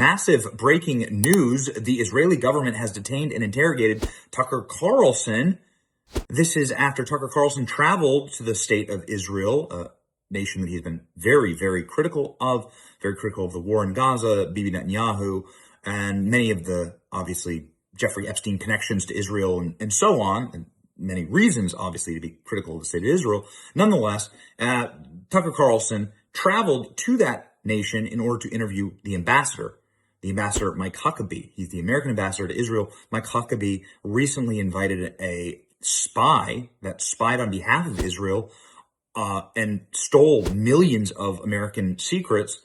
massive breaking news. The Israeli government has detained and interrogated Tucker Carlson. This is after Tucker Carlson traveled to the state of Israel, a nation that he's been very, very critical of the war in Gaza, Bibi Netanyahu, and many of the, obviously, Jeffrey Epstein connections to Israel and so on, and many reasons, obviously, to be critical of the state of Israel. Nonetheless, Tucker Carlson traveled to that nation in order to interview the ambassador Mike Huckabee. He's the American ambassador to Israel. Mike Huckabee recently invited a spy that spied on behalf of Israel and stole millions of American secrets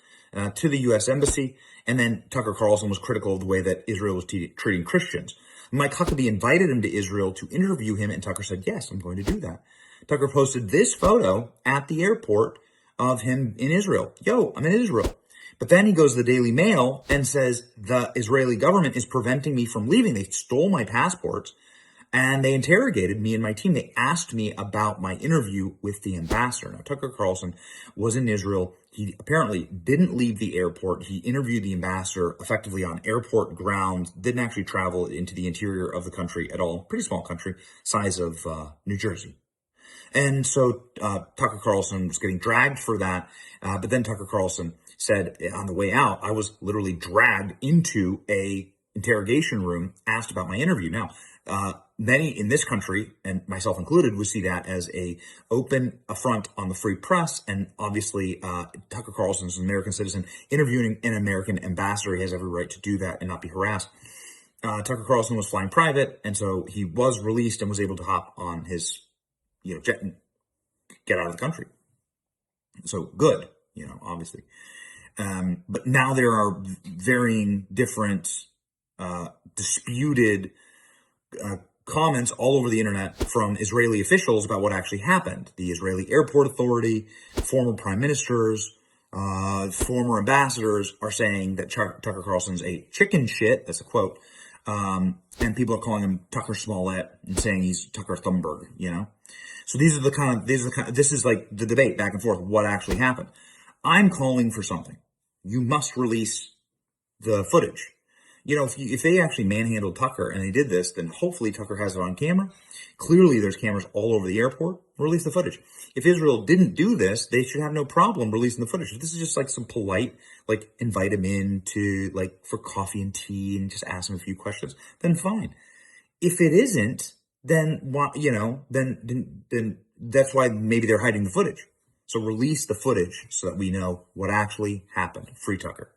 to the U.S. Embassy. And then Tucker Carlson was critical of the way that Israel was treating Christians. Mike Huckabee invited him to Israel to interview him, and Tucker said, yes, I'm going to do that. Tucker posted this photo at the airport of him in Israel. Yo, I'm in Israel. But then he goes to the Daily Mail and says, the Israeli government is preventing me from leaving. They stole my passports and they interrogated me and my team. They asked me about my interview with the ambassador. Now, Tucker Carlson was in Israel. He apparently didn't leave the airport. He interviewed the ambassador effectively on airport grounds, didn't actually travel into the interior of the country at all. Pretty small country, size of New Jersey. And so Tucker Carlson was getting dragged for that. But then Tucker Carlson said on the way out, I was literally dragged into a interrogation room, asked about my interview. Now, many in this country, and myself included, would see that as a open affront on the free press. And obviously, Tucker Carlson is an American citizen interviewing an American ambassador. He has every right to do that and not be harassed. Tucker Carlson was flying private, and so he was released and was able to hop on his jet and get out of the country. So good, obviously. But now there are varying different disputed comments all over the internet from Israeli officials about what actually happened. The Israeli Airport Authority, former prime ministers, former ambassadors are saying that Tucker Carlson's a chicken shit. That's a quote. And people are calling him Tucker Smollett and saying he's Tucker Thunberg, So this is like the debate back and forth, what actually happened. I'm calling for something. You must release the footage. If they actually manhandled Tucker and they did this, then hopefully Tucker has it on camera. Clearly there's cameras all over the airport. Release the footage. If Israel didn't do this, they should have no problem releasing the footage. If this is just like some polite, invite him in to for coffee and tea and just ask him a few questions, then fine. If it isn't, then then that's why maybe they're hiding the footage. So release the footage so that we know what actually happened. Free Tucker.